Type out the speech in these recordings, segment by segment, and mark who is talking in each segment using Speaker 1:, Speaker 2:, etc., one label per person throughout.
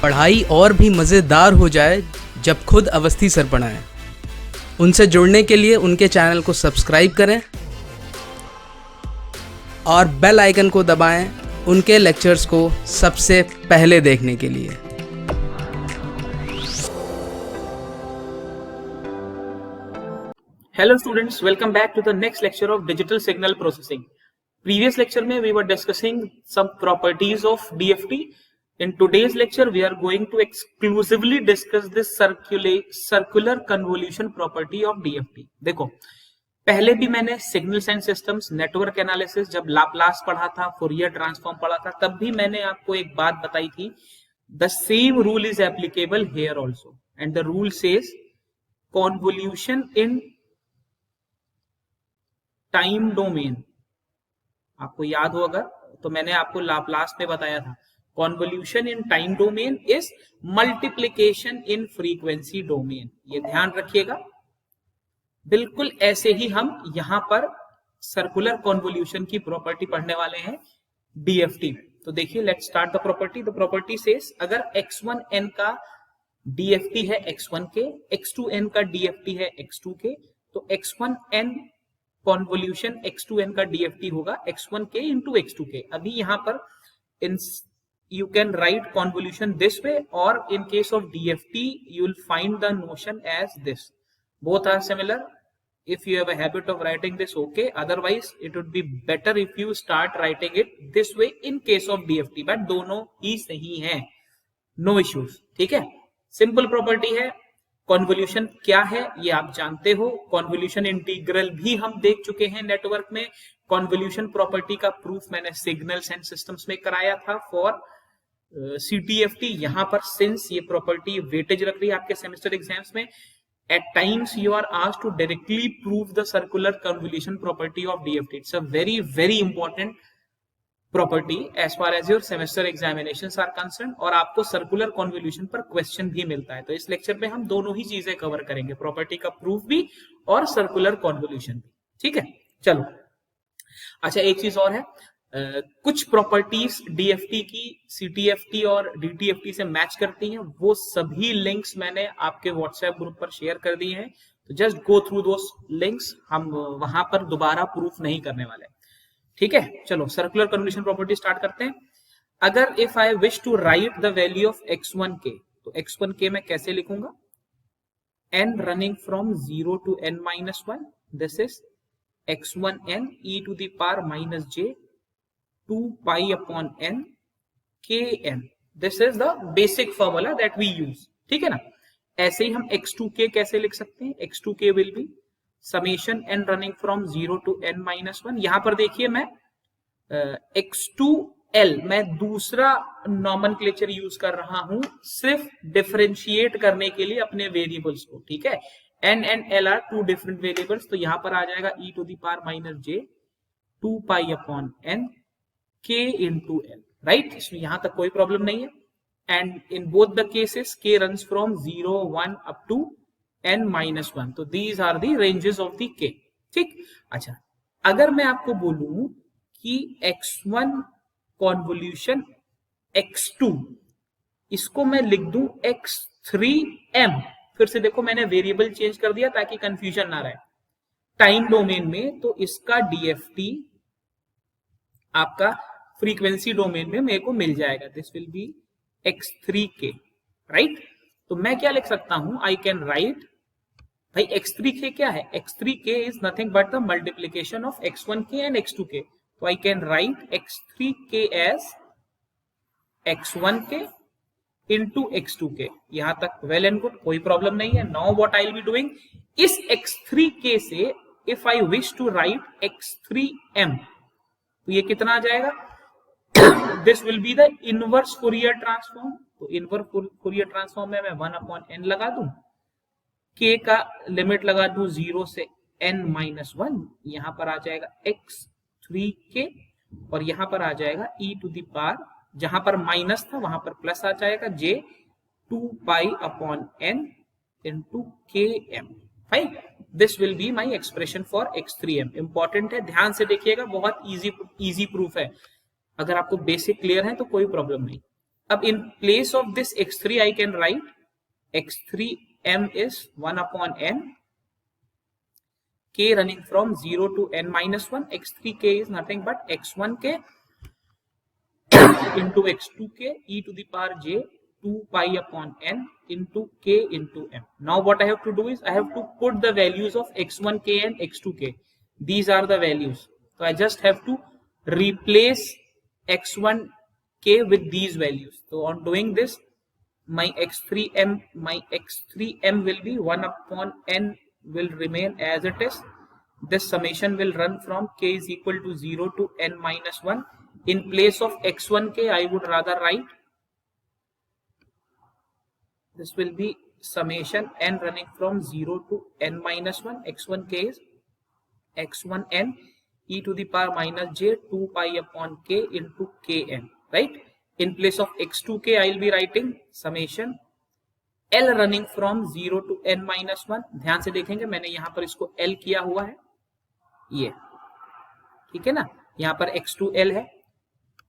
Speaker 1: पढ़ाई और भी मज़ेदार हो जाए जब खुद अवस्थी सर पढ़ाएं। उनसे जुड़ने के लिए उनके चैनल को सब्सक्राइब करें और बेल आइकन को दबाएं उनके लेक्चर्स को सबसे पहले देखने के लिए।
Speaker 2: Hello students, welcome back to the next lecture of digital signal processing. Previous lecture में we were discussing some properties of DFT. In today's lecture we are going to exclusively discuss this circular convolution property of DFT. देखो, पहले भी मैंने signals and systems, network analysis, जब Laplace पढ़ा था, Fourier transform पढ़ा था, तब भी मैंने आपको एक बात बताई थी, the same rule is applicable here also and the rule says convolution in time domain. आपको याद होगा तो मैंने आपको लाप्लास में बताया था, convolution in time domain is multiplication in frequency domain. ये ध्यान रखिएगा। बिल्कुल ऐसे ही हम यहां पर सर्कुलर कॉन्वोल्यूशन की प्रॉपर्टी पढ़ने वाले हैं डीएफटी में। तो देखिए, let's start the property. The property says अगर x1n का डीएफटी है x1 के, x2n का डीएफटी है x2 के, तो x1n कॉन्वोल्यूशन x2n का डीएफटी होगा x1 के इंटू x2 के। अभी यहां पर you can write convolution this way, or in case of DFT you will find the notion as this. Both are similar. If you have a habit of writing this, okay, otherwise it would be better if you start writing it this way in case of DFT, but दोनों ही सही हैं, no issues। ठीक है, simple property है। Convolution क्या है ये आप जानते हो, कॉन्वोल्यूशन इंटीग्रल भी हम देख चुके हैं नेटवर्क में। कॉन्वोल्यूशन प्रॉपर्टी का प्रूफ मैंने सिग्नल्स एंड सिस्टम्स में कराया था फॉर CTFT। यहां पर सिंस ये प्रॉपर्टी वेटेज रख रही है आपके सेमेस्टर एग्जाम्स में, at times you are asked to directly prove the circular convolution property of DFT। It's a very very important property as far as your semester examinations are concern, और आपको circular convolution पर question भी मिलता है। तो इस lecture में हम दोनों ही चीजें कवर करेंगे, प्रॉपर्टी का प्रूफ भी और सर्कुलर कन्वोल्यूशन भी। ठीक है, चलो। अच्छा, एक चीज और है, कुछ प्रॉपर्टीज डीएफटी की सीटीएफटी और डीटीएफटी से मैच करती हैं। वो सभी लिंक्स मैंने आपके व्हाट्सएप ग्रुप पर शेयर कर दिए हैं, तो जस्ट गो थ्रू दोस लिंक्स। हम वहां पर दोबारा प्रूफ नहीं करने वाले। ठीक है, चलो सर्कुलर कन्वोल्यूशन प्रॉपर्टी स्टार्ट करते हैं। अगर if I wish to write the value of x1 के, तो x1 के मैं कैसे लिखूंगा? n running from 0 to n-1, this is x1n e to the power minus j 2 pi upon n kn. This is the basic formula that we use. ठीक है ना। ऐसे ही हम x2k कैसे लिख सकते हैं? x2k will be summation n running from 0 to n-1। यहां पर देखिए, मैं x2l मैं दूसरा नॉमेनक्लेचर यूज कर रहा हूं सिर्फ डिफरेंशिएट करने के लिए अपने वेरिएबल्स को। ठीक है, n and l are two different variables, तो यहां पर आ जाएगा e to the power minus j 2 pi upon n k into l, right. इसमें यहां तक कोई प्रॉब्लम नहीं है। And in both the cases k runs from 0, 1 up to n-1, तो these are the ranges of the k। ठीक, अच्छा, अगर मैं आपको बोलूं कि x1 कॉन्वोल्यूशन x2, इसको मैं लिख दूं x3m, फिर से देखो मैंने वेरिएबल चेंज कर दिया ताकि कंफ्यूजन ना रहे टाइम डोमेन में। तो इसका डीएफटी आपका फ्रीक्वेंसी डोमेन में मेरे को मिल जाएगा, this will B x3k, right. तो मैं क्या लिख सकता हूं? आई कैन राइट, भाई x3k क्या है? x3k is nothing but the multiplication of x1k and x2k। तो I can write x3k as x1k into x2k। यहां तक वेल एंड गुड, कोई प्रॉब्लम नहीं है। Now what I will be doing, इस x3k से if I wish to write x3m, तो ये कितना आ जाएगा? This will be the inverse Fourier transform. तो इनवर्स फोरियर ट्रांसफॉर्म में मैं 1/n लगा दूं, k का लिमिट लगा दूं 0 से n-1, यहां पर आ जाएगा x3k, और यहां पर आ जाएगा e to the power, जहां पर माइनस था वहां पर प्लस आ जाएगा j 2 pi upon n into km। Fine, this will be my expression for x3m। Important है, ध्यान से देखिएगा, बहुत इजी प्रूफ है। अगर आपको बेसिक क्लियर है तो कोई प्रॉब्लम नहीं। अब in place of this x3 I can write x3m is 1 upon n, k running from 0 to n minus 1. x3k is nothing but x1k into x2k e to the power j 2 pi upon n into k into m. Now what I have to do is I have to put the values of x1k and x2k. These are the values. So I just have to replace x1k with these values. So on doing this, my x3m will be 1 upon n will remain as it is. This summation will run from k is equal to 0 to n minus 1. In place of x1k, I would rather write this will be summation n running from 0 to n minus 1. x1k is x1n e to the power minus j 2 pi upon k into kn, right? In place of x2k, I will be writing summation L running from 0 to n minus 1. ध्यान से देखेंगे मैंने यहाँ पर इसको L किया हुआ है, ये ठीक है ना, यहाँ पर x2L है,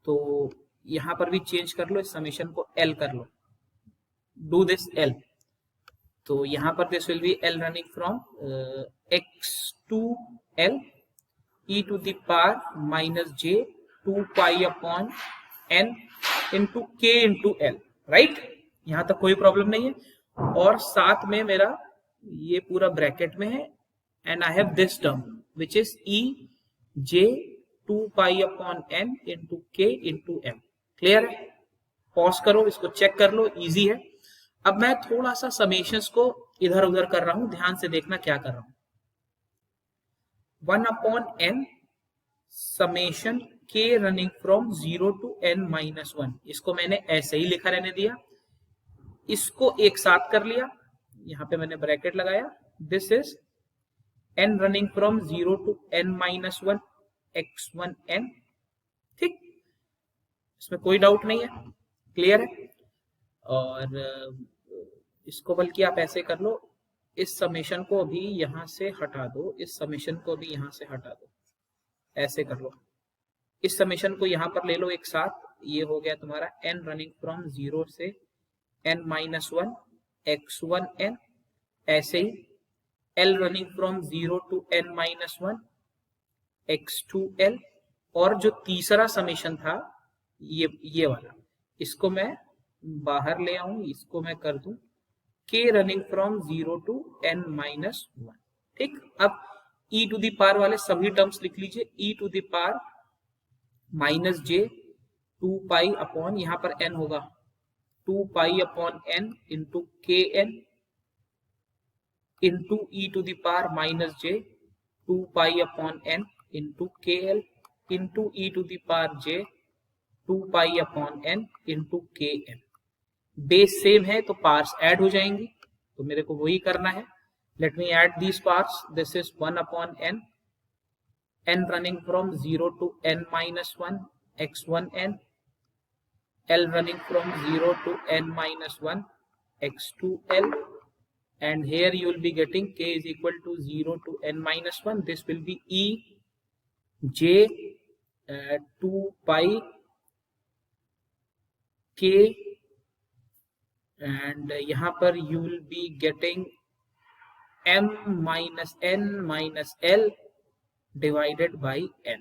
Speaker 2: तो यहाँ पर भी चेंज कर लो, इस समेशन को L कर लो, डू दिस L. तो यहाँ पर this will B L running from x2L e to the power minus j 2 pi upon n into k into L, right? यहां तक कोई प्रॉब्लम नहीं है. और साथ में मेरा ये पूरा ब्रैकेट में है and I have this term which is e j 2 pi upon n into k into m. Clear है? पॉज करो, इसको चेक कर लो, इजी है. अब मैं थोड़ा सा समेशंस को इधर उधर कर रहा हूं, ध्यान से देखना क्या कर रहा हूं. 1 upon n summation k running from 0 to n minus 1. इसको मैंने ऐसे ही लिखा रहने दिया, इसको एक साथ कर लिया, यहां पे मैंने ब्रैकेट लगाया. This is n running from 0 to n minus 1 x1n. ठीक, इसमें कोई डाउट नहीं है, क्लियर है. और इसको बल्कि आप ऐसे कर लो, इस समेशन को भी यहां से हटा दो, इस समेशन को भी यहां से हटा दो, ऐसे कर लो. इस समेशन को यहां पर ले लो एक साथ, ये हो गया तुम्हारा n रनिंग फ्रॉम 0 से n minus 1 x1n. ऐसे ही l running from 0 to n minus 1 x2l. और जो तीसरा समेशन था ये वाला, इसको मैं बाहर ले आऊं, इसको मैं कर दूं k running from 0 to n minus 1. ठीक, अब e टू दी पावर वाले सभी टर्म्स लिख लीजिए. e to the power minus j 2 pi upon, यहां पर n होगा 2 pi upon n into k n into e to the power minus j 2 pi upon n into k l into e to the power j 2 pi upon n into k n. Base same है तो parts add हो जाएंगी, तो मेरे को वही करना है. Let me add these parts. This is 1 upon n, n running from 0 to n minus 1 x1n, L running from 0 to n minus 1 x2l, and here you will be getting k is equal to 0 to n minus 1. This will be e j 2 pi k, and यहाँ पर you will be getting m minus n minus l divided by n.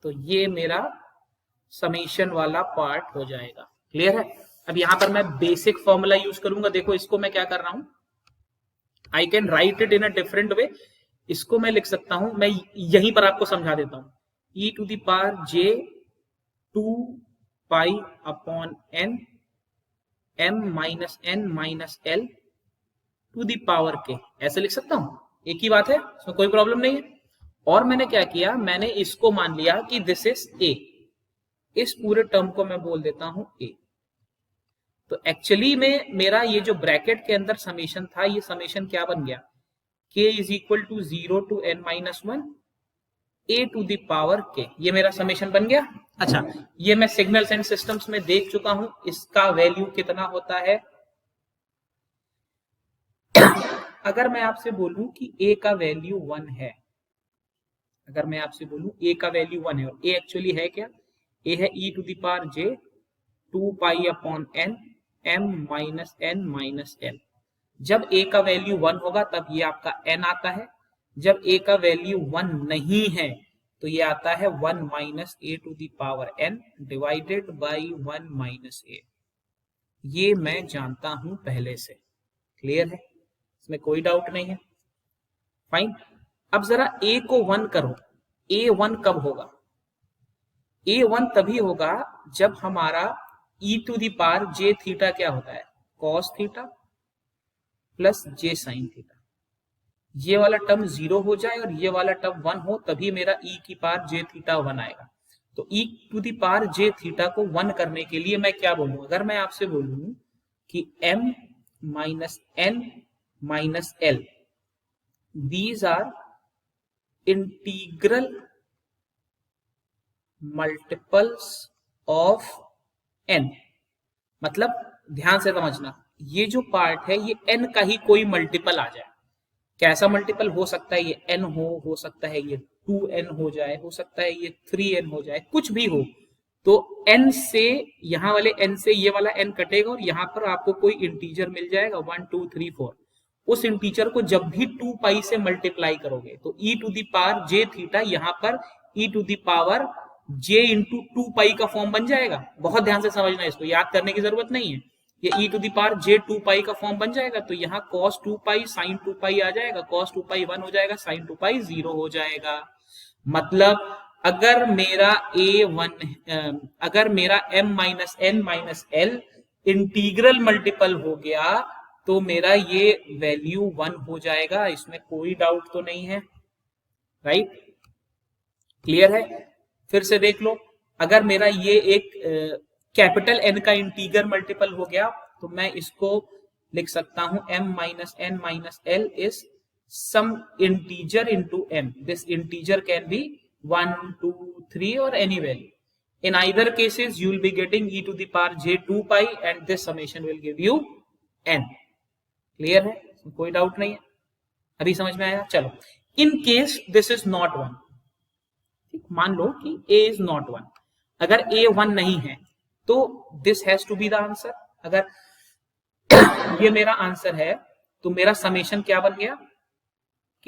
Speaker 2: तो ये मेरा summation वाला part हो जाएगा. Clear है? अब यहां पर मैं बेसिक फॉर्मूला यूज करूंगा. देखो इसको मैं क्या कर रहा हूं, आई can right it in a different way. इसको मैं लिख सकता हूं, मैं यहीं पर आपको समझा देता हूं. e to the power j 2 pi upon n m minus n minus l to the power के, ऐसे लिख सकता हूं. एक ही बात है, इसमें कोई प्रॉब्लम नहीं है. और मैंने क्या किया, मैंने इसको मान लिया कि दिस इज a. इस पूरे टर्म को मैं बोल देता हूं a. तो एक्चुअली में मेरा ये जो ब्रैकेट के अंदर समेशन था, ये समेशन क्या बन गया, k is equal to 0 to n minus 1 a to the power k. ये मेरा समेशन बन गया. अच्छा, ये मैं सिग्नल्स एंड सिस्टम्स में देख चुका हूं, इसका वैल्यू कितना होता है. अगर मैं आपसे बोलूं कि a का वैल्यू 1 है, अगर मैं आपसे बोलूं a का वैल्यू 1 है, और a एक्चुअली है क्या, a है e to the power j 2 pi upon n m minus n minus l। जब a का वैल्यू 1 होगा तब ये आपका n आता है, जब a का वैल्यू 1 नहीं है तो ये आता है 1 minus a to the power n divided by 1 minus a। ये मैं जानता हूं पहले से, क्लियर है, इसमें कोई डाउट नहीं है। फाइन। अब जरा a को 1 करो, a1 कब होगा? a1 तभी होगा जब हमारा e to the power j theta क्या होता है, cos theta plus j sine theta. ये वाला टर्म 0 हो जाए और ये वाला टर्म 1 हो, तभी मेरा e की पावर j थीटा 1 आएगा। तो e to the power j theta को 1 करने के लिए मैं क्या बोलूं? अगर मैं आपसे बोलूं कि m minus n minus l, these are integral multiples of n, मतलब ध्यान से समझना, ये जो पार्ट है ये n का ही कोई मल्टीपल आ जाए। कैसा मल्टीपल हो सकता है? ये n हो सकता है ये 2n हो जाए, हो सकता है ये 3n हो जाए, कुछ भी हो। तो n से, यहाँ वाले n से ये वाला n कटेगा और यहाँ पर आपको कोई इंटीजर मिल जाएगा 1 2 3 4। उस इंटीजर को जब भी 2 पाई से मल्टीप्लाई करोगे तो e to the power j theta यहाँ पर e to the power j into 2 pi का फॉर्म बन जाएगा। बहुत ध्यान से समझना, इसको याद करने की जरूरत नहीं है। ये e to the power j 2 pi का फॉर्म बन जाएगा, तो यहाँ cos 2 पाई sin 2 पाई आ जाएगा, cos 2 पाई 1 हो जाएगा, sin 2 पाई 0 हो जाएगा। मतलब अगर मेरा m minus n minus l integral multiple हो गया तो मेरा ये वैल्यू 1 हो जाएगा, इसमें कोई डाउट तो नहीं है, राइट? क्लियर है? फिर से देख लो, अगर मेरा ये एक कैपिटल N का इंटीगर मल्टीपल हो गया तो मैं इसको लिख सकता हूं m minus n minus l is some integer into m। This integer can be 1 2 3 और any value. In either cases you will be getting e to the power j 2 pi and this summation will give you n। Clear है? कोई doubt नहीं है, अभी समझ में आया? चलो, in case this is not 1, ठीक, मान लो कि a इज नॉट 1, अगर a 1 नहीं है तो this has to be the answer. अगर ये मेरा आंसर है तो मेरा समेशन क्या बन गया?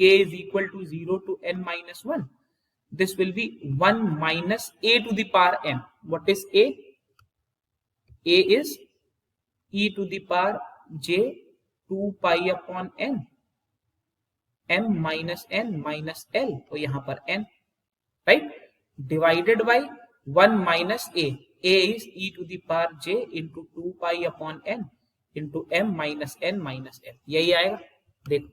Speaker 2: k is equal to 0 to n minus 1। This will be 1 minus a to the power n. What is a? A is e to the power j 2 pi upon n, m minus n minus l, तो यहां पर n, right? Divided by 1 minus a. A is e to the power j into 2 pi upon n into m minus n minus l, यही आएगा। देखो,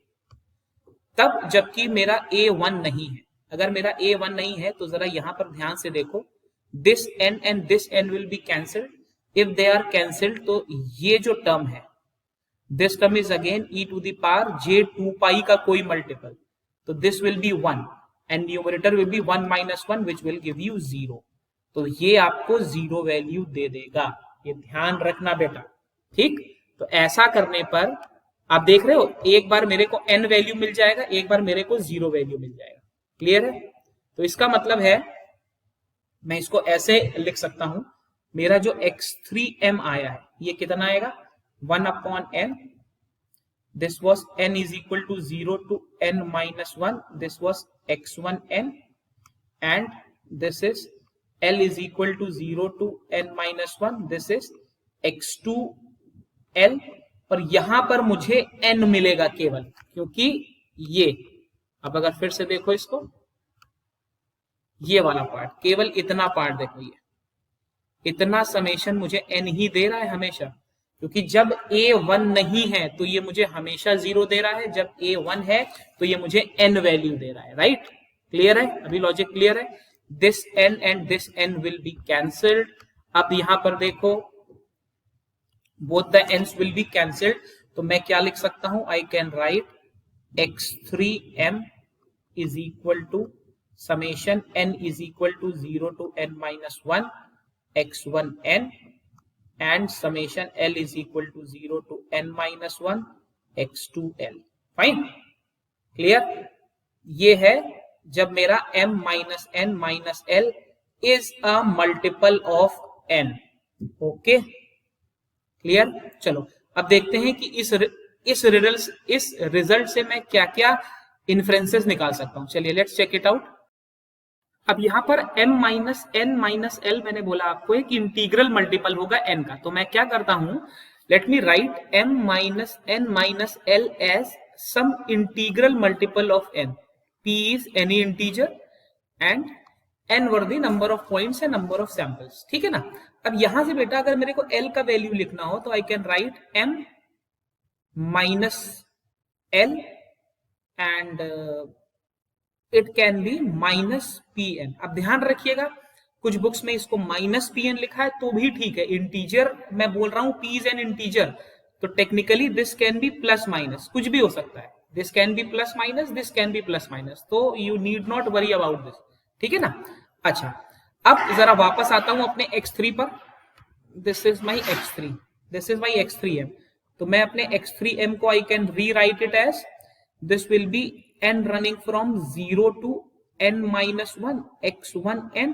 Speaker 2: तब जबकि मेरा a 1 नहीं है, अगर मेरा a 1 नहीं है तो जरा यहां पर ध्यान से देखो, this n and this n will be cancelled. If they are cancelled तो ये जो टर्म है, this term is again e to the power j 2 pi का कोई मल्टीपल, तो this will be 1 and numerator will be 1 minus 1 which will give you 0। तो ये आपको 0 वैल्यू दे देगा, ये ध्यान रखना बेटा, ठीक? तो ऐसा करने पर आप देख रहे हो, एक बार मेरे को n वैल्यू मिल जाएगा, एक बार मेरे को 0 वैल्यू मिल जाएगा। क्लियर है? तो इसका मतलब है मैं इसको ऐसे लिख सकता हूं, मेरा जो x3m आया है ये कितना आएगा? 1 upon n, this was n is equal to 0 to n minus 1, this was x1n and this is l is equal to 0 to n minus 1, this is x2l। और यहां पर मुझे n मिलेगा केवल, क्योंकि ये, अब अगर फिर से देखो इसको, ये वाला पार्ट, केवल इतना पार्ट देखो, ये इतना समेशन मुझे n ही दे रहा है हमेशा, क्योंकि जब a 1 नहीं है तो ये मुझे हमेशा 0 दे रहा है, जब a 1 है तो ये मुझे n वैल्यू दे रहा है, राइट? क्लियर है? अभी लॉजिक क्लियर है? This n and this n will be cancelled. अब यहां पर देखो, both the n's will be cancelled, तो मैं क्या लिख सकता हूं? आई can right x3m is equal to summation n is equal to 0 to n minus 1 x1n and summation l is equal to 0 to n minus 1 x2l। Fine? Clear? ये है जब मेरा m minus n minus l is a multiple of n। Okay, clear. चलो अब देखते हैं कि इस रिजल्ट से मैं क्या क्या इन्फ्रेंसेस निकाल सकता हूं। चलिए लेट्स चेक इट आउट। अब यहां पर m minus n minus l मैंने बोला आपको एक इंटीग्रल मल्टीपल होगा n का, तो मैं क्या करता हूं, let me write m minus n minus l as some integral multiple of n। p is any integer and n were the number of points and number of samples, ठीक है ना। अब यहां से बेटा अगर मेरे को l का वैल्यू लिखना हो तो I can write m minus l and it can be minus p n. अब ध्यान रखिएगा कुछ बुक्स में इसको माइनस पी एन लिखा है तो भी ठीक है, इंटीजर मैं बोल रहा हूं, पी इज एन इंटीजर, तो technically this can be plus minus, कुछ भी हो सकता है, this can be plus minus, this can be plus minus, तो you need not worry about this, ठीक है ना। अच्छा अब जरा वापस आता हूं अपने x3 पर, this is my x3, this is my x3m, तो मैं अपने x3m को I can rewrite it as this will be n running from 0 to n minus 1 x1n।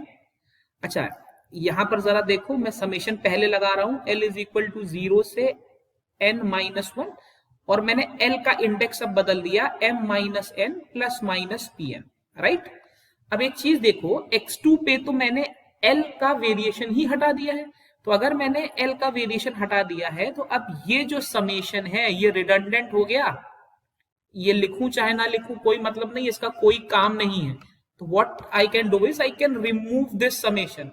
Speaker 2: अच्छा यहां पर जरा देखो मैं समेशन पहले लगा रहा हूं, l इज इक्वल टू 0 से n माइनस 1 और मैंने l का इंडेक्स अब बदल दिया m minus n plus minus p n, right. अब एक चीज देखो x2 पे तो मैंने l का वेरिएशन ही हटा दिया है, तो अगर मैंने l का वेरिएशन हटा दिया है तो अब ये जो समेशन है ये रिडंडेंट हो गया, ये लिखूं चाहे ना लिखूं कोई मतलब नहीं, इसका कोई काम नहीं है। तो what I can do is I can remove this summation,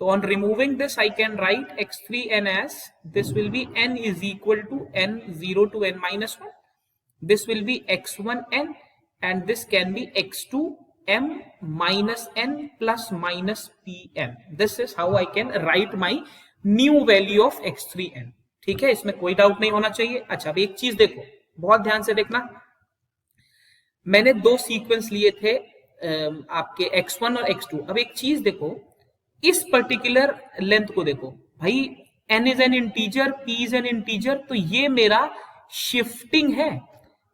Speaker 2: तो on removing this I can write x3n as this will be n is equal to n0 to n minus 1, this will be x1n and this can be x2m minus n plus minus pn, this is how I can write my new value of x3n, ठीक है, इसमें कोई doubt नहीं होना चाहिए। अच्छा अब एक चीज देखो, बहुत ध्यान से देखना, मैंने दो सीक्वेंस लिए थे आपके x1 और x2। अब एक चीज देखो, इस पर्टिकुलर लेंथ को देखो भाई, n is an integer, p is an integer, तो ये मेरा शिफ्टिंग है,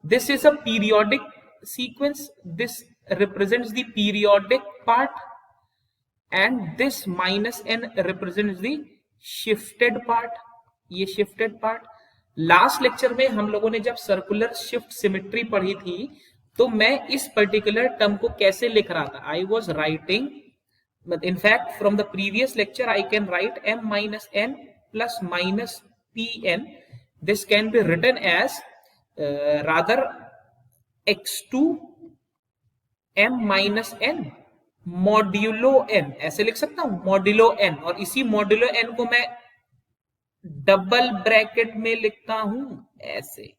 Speaker 2: this is a periodic sequence, this represents the periodic part and this minus n represents the shifted part, ये शिफ्टेड पार्ट। लास्ट लेक्चर में हम लोगों ने जब सर्कुलर शिफ्ट सिमेट्री पढ़ी थी तो मैं इस पर्टिकुलर टर्म को कैसे लिख रहा था, I was writing, in fact from the previous lecture I can write m minus n plus minus pn, this can be written as rather x2 m minus n modulo n, ऐसे लिख सकता हूं modulo n, और इसी modulo n को मैं double bracket में लिखता हूं, ऐसे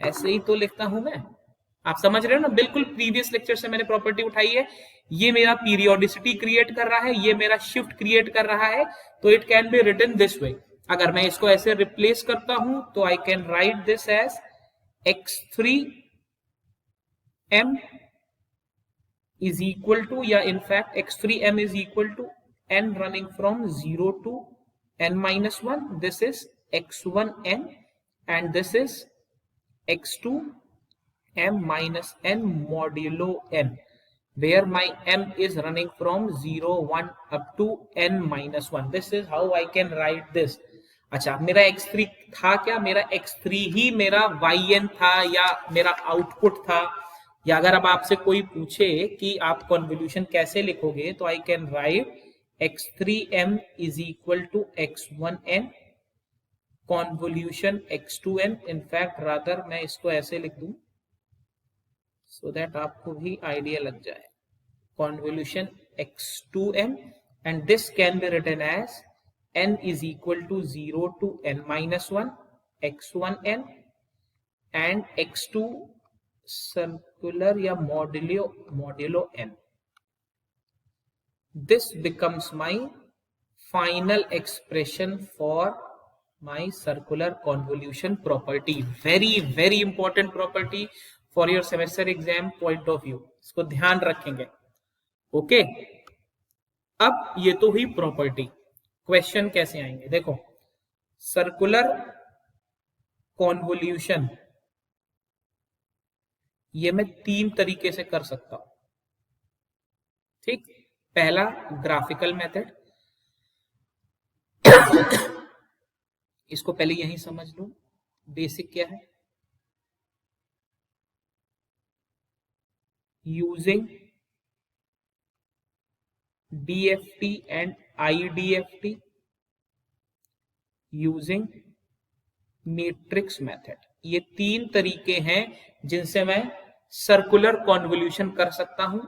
Speaker 2: ऐसे ही तो लिखता हूं मैं, आप समझ रहे हो ना, बिल्कुल प्रीवियस लेक्चर से मैंने प्रॉपर्टी उठाई है। ये मेरा पीरियोडिसिटी क्रिएट कर रहा है, ये मेरा शिफ्ट क्रिएट कर रहा है, तो it can be written this way. अगर मैं इसको ऐसे रिप्लेस करता हूं तो I can write this as x3m is equal to, या in fact x3m is equal to n running from 0 to n minus 1, this is x1n and this is x2 m minus n modulo n, where my m is running from 0 1 up to n minus 1, this is how I can write this। अच्छा मेरा x3 था क्या, मेरा x3 ही मेरा yn था या मेरा output था, या अगर अब आपसे कोई पूछे कि आप कन्वोल्यूशन कैसे लिखोगे तो I can right x3m is equal to x1n convolution x2n, in fact rather मैं इसको ऐसे लिख दूं so that आपको भी आइडिया लग जाए, convolution x2n and this can be written as n is equal to 0 to n minus 1 x1n and x2 circular या modulo n, this becomes my final expression for my circular convolution property, very important property for your semester exam point of view, इसको ध्यान रखेंगे। Okay अब ये तो हुई property, question कैसे आएंगे देखो, सर्कुलर कॉन्वोल्यूशन ये मैं तीन तरीके से कर सकता हूं, ठीक। पहला ग्राफिकल मेथड, इसको पहले यहीं समझ लो बेसिक क्या है। Using DFT and IDFT using matrix method, ये तीन तरीके हैं जिनसे मैं सर्कुलर कॉन्वोल्यूशन कर सकता हूं।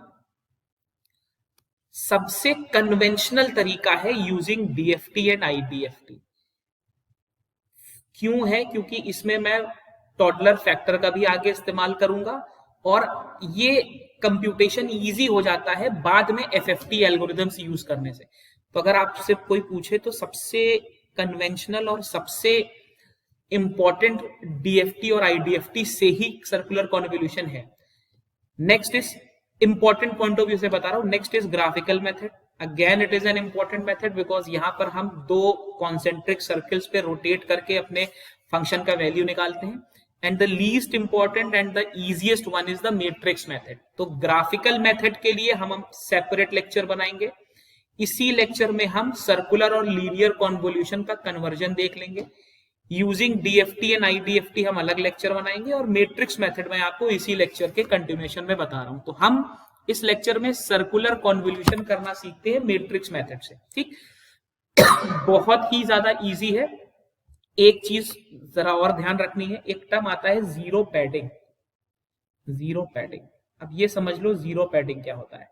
Speaker 2: सबसे कन्वेंशनल तरीका है यूजिंग DFT एंड IDFT। क्यों है? क्योंकि इसमें मैं टॉडलर फैक्टर का भी आगे इस्तेमाल करूंगा और ये कंप्यूटेशन इजी हो जाता है बाद में FFT एल्गोरिथम्स यूज करने से। तो अगर आपसे कोई पूछे तो सबसे कन्वेंशनल और सबसे इंपॉर्टेंट DFT और IDFT से ही सर्कुलर कॉन्वोल्यूशन है। Next is important point of view से बता रहा हूं, next is graphical method. Again it is an important method because यहां पर हम दो कॉन्सेंट्रिक सर्कल्स पे रोटेट करके अपने फंक्शन का वैल्यू निकालते हैं। And the least important and the easiest one is the matrix method. तो ग्राफिकल मेथड के लिए हम सेपरेट लेक्चर बनाएंगे। इसी लेक्चर में हम सर्कुलर और लीनियर कॉन्वोल्यूशन का कन्वर्जन देख लेंगे। यूजिंग DFT एंड IDFT हम अलग लेक्चर बनाएंगे और मैट्रिक्स मेथड में आपको इसी लेक्चर के कंटिन्यूएशन में बता रहा हूं। तो हम इस लेक्चर में सर्कुलर कॉन्वोल्यूशन करना सीखते हैं मैट्रिक्स मेथड से। ठीक, बहुत ही ज्यादा इजी है। एक चीज जरा और ध्यान रखनी है, एक टर्म आता है जीरो पैडिंग। जीरो पैडिंग, अब ये समझ लो जीरो पैडिंग क्या होता है।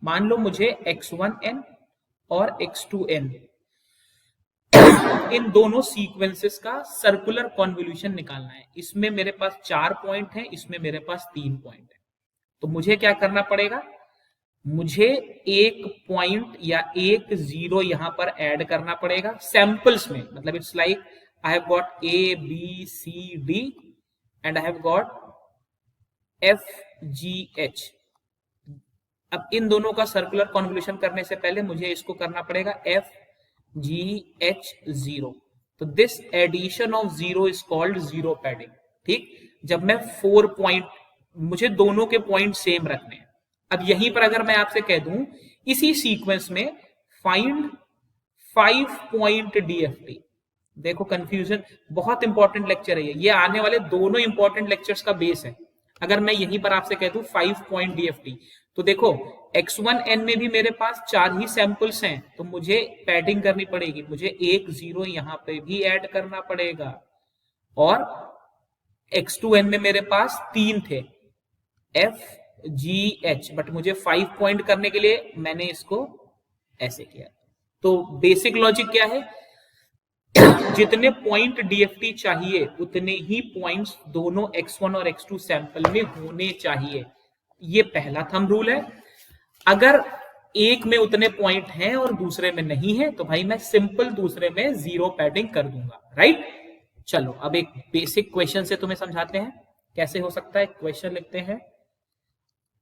Speaker 2: मान लो मुझे x1n और x2n इन दोनों सीक्वेंसेस का सर्कुलर कॉन्वोल्यूशन निकालना है। इसमें मेरे पास 4 पॉइंट है, इसमें मेरे पास 3 पॉइंट है। तो मुझे क्या करना पड़ेगा? मुझे एक पॉइंट या एक जीरो यहां पर ऐड करना पड़ेगा सैंपल्स में। मतलब it's like I have got A B C D and I have got F G H। अब इन दोनों का सर्कुलर कॉन्वोल्यूशन करने से पहले मुझे इसको करना पड़ेगा F G H 0। तो this addition of zero is called zero padding. ठीक, जब मैं 4 पॉइंट, मुझे दोनों के पॉइंट सेम रखने हैं। अब यहीं पर अगर मैं आपसे कह दूं इसी सीक्वेंस में फाइंड 5 पॉइंट DFT, देखो कंफ्यूजन, बहुत इंपॉर्टेंट लेक्चर है ये आने वाले दोनों इंपॉर्टेंट लेक्चर्स का बेस है। अगर मैं यहीं पर आपसे कह दूं 5 पॉइंट DFT, तो देखो x1n में भी मेरे पास 4 ही सैंपल्स हैं, तो मुझे पैडिंग करनी पड़ेगी। मुझे एक जीरो यहां पे भी ऐड करना पड़ेगा और x2n में मेरे पास 3 थे F G H, बट मुझे 5 पॉइंट करने के लिए मैंने इसको ऐसे किया। तो बेसिक लॉजिक क्या है? जितने पॉइंट DFT चाहिए उतने ही पॉइंट्स दोनों x1 और x2 सैंपल में होने चाहिए। ये पहला थंब रूल है। अगर एक में उतने पॉइंट हैं और दूसरे में नहीं है तो भाई मैं सिंपल दूसरे में जीरो पैडिंग कर दूंगा। राइट, चलो अब एक बेसिक क्वेश्चन से तुम्हें समझाते हैं कैसे हो सकता है। क्वेश्चन लिखते हैं,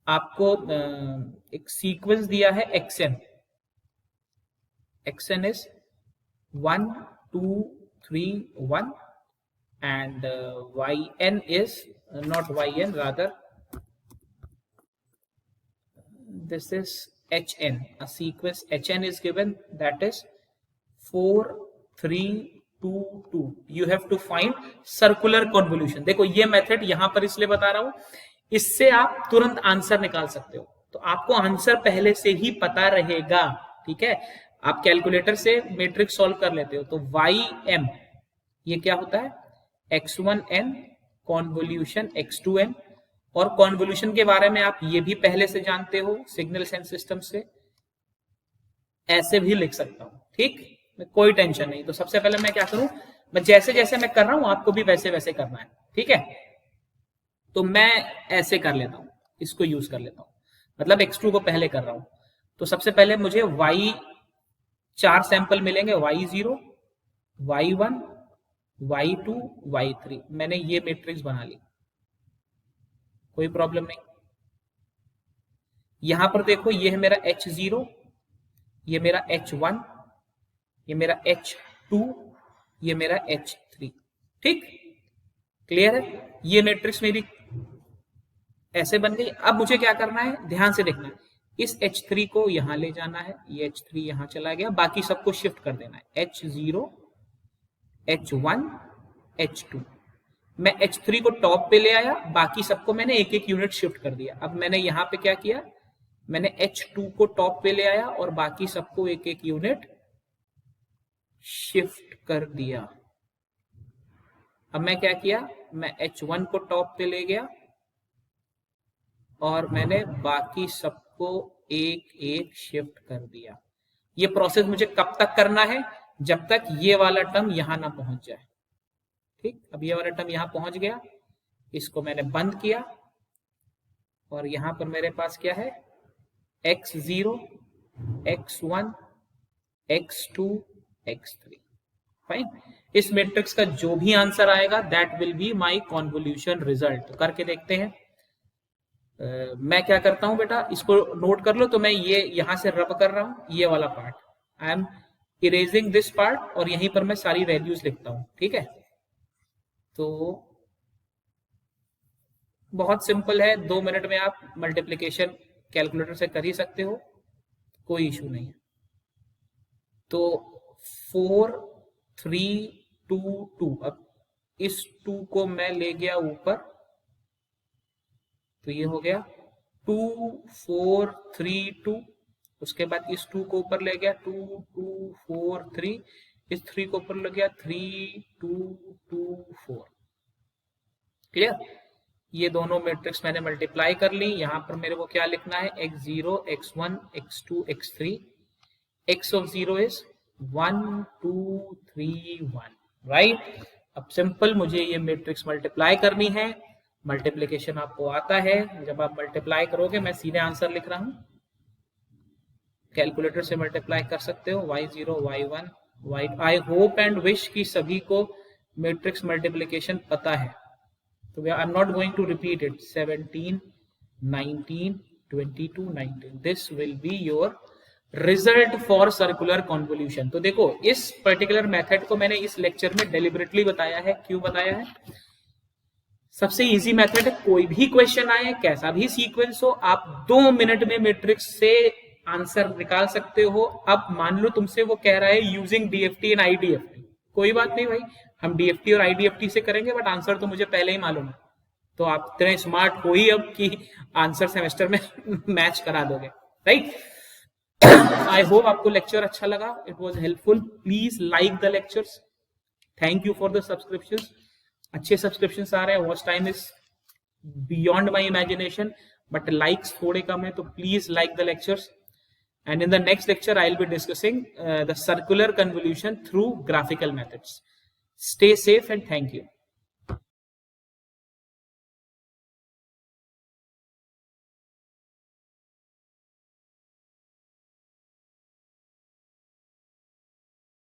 Speaker 2: आपको एक सीक्वेंस दिया है xn is 1 2 3 1 and yn is not yn, rather this is hn. A sequence hn is given, that is 4 3 2 2. You have to find circular convolution. देखो ये मेथड यहां पर इसलिए बता रहा हूं, इससे आप तुरंत आंसर निकाल सकते हो। तो आपको आंसर पहले से ही पता रहेगा। ठीक है, आप कैलकुलेटर से मैट्रिक्स सॉल्व कर लेते हो। तो ym ये क्या होता है? x1n convolution x2n। और कॉन्वोल्यूशन के बारे में आप ये भी पहले से जानते हो सिग्नल सेंस सिस्टम से, ऐसे भी लिख सकता हूं। ठीक, कोई टेंशन नहीं। तो सबसे पहले मैं क्या करूं, मैं जैसे जैसे मैं कर रहा हूं आपको भी वैसे वैसे करना है। ठीक है, तो मैं ऐसे कर लेता हूं, इसको यूज कर लेता हूं, मतलब x2 को पहले कर रहा हूं। तो सबसे पहले मुझे y 4 सैंपल मिलेंगे, y0 y1 y2 y3। मैंने ये मैट्रिक्स बना ली, कोई प्रॉब्लम नहीं। यहां पर देखो ये है मेरा h0, ये मेरा h1, ये मेरा h2, ये मेरा h3। ठीक, क्लियर है? ये मैट्रिक्स मेरी ऐसे बन गई। अब मुझे क्या करना है, ध्यान से देखना, इस h3 को यहां ले जाना है, ये h3 यहां चला गया, बाकी सबको शिफ्ट कर देना है। h0 H1 H2, मैं H3 को टॉप पे ले आया, बाकी सबको मैंने एक एक यूनिट शिफ्ट कर दिया। अब मैंने यहाँ पे क्या किया, मैंने H2 को टॉप पे ले आया और बाकी सबको एक एक यूनिट शिफ्ट कर दिया। अब मैं क्या किया, मैं H1 को टॉप पे ले गया और मैंने बाकी सबको एक एक शिफ्ट कर दिया। ये प्रोसेस मुझे कब तक करना है, जब तक ये वाला टर्म यहां ना पहुंच जाए। ठीक, अब ये वाला टर्म यहां पहुंच गया, इसको मैंने बंद किया और यहां पर मेरे पास क्या है, x0 x1 x2 x3। Fine, इस मैट्रिक्स का जो भी आंसर आएगा that will be my convolution result. तो करके देखते हैं। मैं क्या करता हूं बेटा, इसको नोट कर लो। तो मैं ये यहां से रब कर रहा हूं, ये वाला part I am erasing this part और यहीं पर मैं सारी वैल्यूज लिखता हूं। ठीक है, तो बहुत सिंपल है, 2 मिनट में आप मल्टीप्लिकेशन कैलकुलेटर से कर ही सकते हो, कोई इशू नहीं है। तो 4 3 2 2, अब इस 2 को मैं ले गया ऊपर, तो ये हो गया 2 4 3 2। उसके बाद इस 2 को ऊपर ले गया 2 2 4 3, इस 3 को ऊपर ले गया 3 2 2 4। क्लियर, ये दोनों मैट्रिक्स मैंने मल्टीप्लाई कर ली। यहां पर मेरे को क्या लिखना है, x0 x1 x2 x3, x of 0 is 1 2 3 1, right. अब सिंपल मुझे ये मैट्रिक्स मल्टीप्लाई करनी है। मल्टीप्लिकेशन आपको आता है, जब आप मल्टीप्लाई करोगे, मैं सीधे आंसर लिख रहा हूं, कैलकुलेटर से मल्टीप्लाई कर सकते हो, y0 y1 y। I hope and wish कि सभी को मैट्रिक्स मल्टीप्लिकेशन पता है, तो I am not going to repeat it. 17 19 22 19, this will be your result for circular convolution. तो देखो, इस पर्टिकुलर मेथड को मैंने इस लेक्चर में डेलिबरेटली बताया है। क्यों बताया है, सबसे इजी मेथड है। कोई भी क्वेश्चन आए, कैसा भी सीक्वेंस हो, आप 2 मिनट में मैट्रिक्स से आंसर निकाल सकते हो। अब मान लो तुमसे वो कह रहा है यूजिंग डीएफटी एंड आईडीएफटी, कोई बात नहीं भाई, हम डीएफटी और आईडीएफटी से करेंगे, बट आंसर तो मुझे पहले ही मालूम है। तो आप इतने स्मार्ट हो ही अब कि आंसर सेमेस्टर में मैच करा दोगे, राइट। आई होप आपको लेक्चर अच्छा लगा, it was helpful. Please like the lectures. Thank you for the subscription. अच्छे सब्सक्रिप्शन आ रहे हैं, watch time is beyond my imagination, but likes थोड़े कम है, तो please like the lectures. And in the next lecture, I'll be discussing the circular convolution through graphical methods. Stay safe and thank you.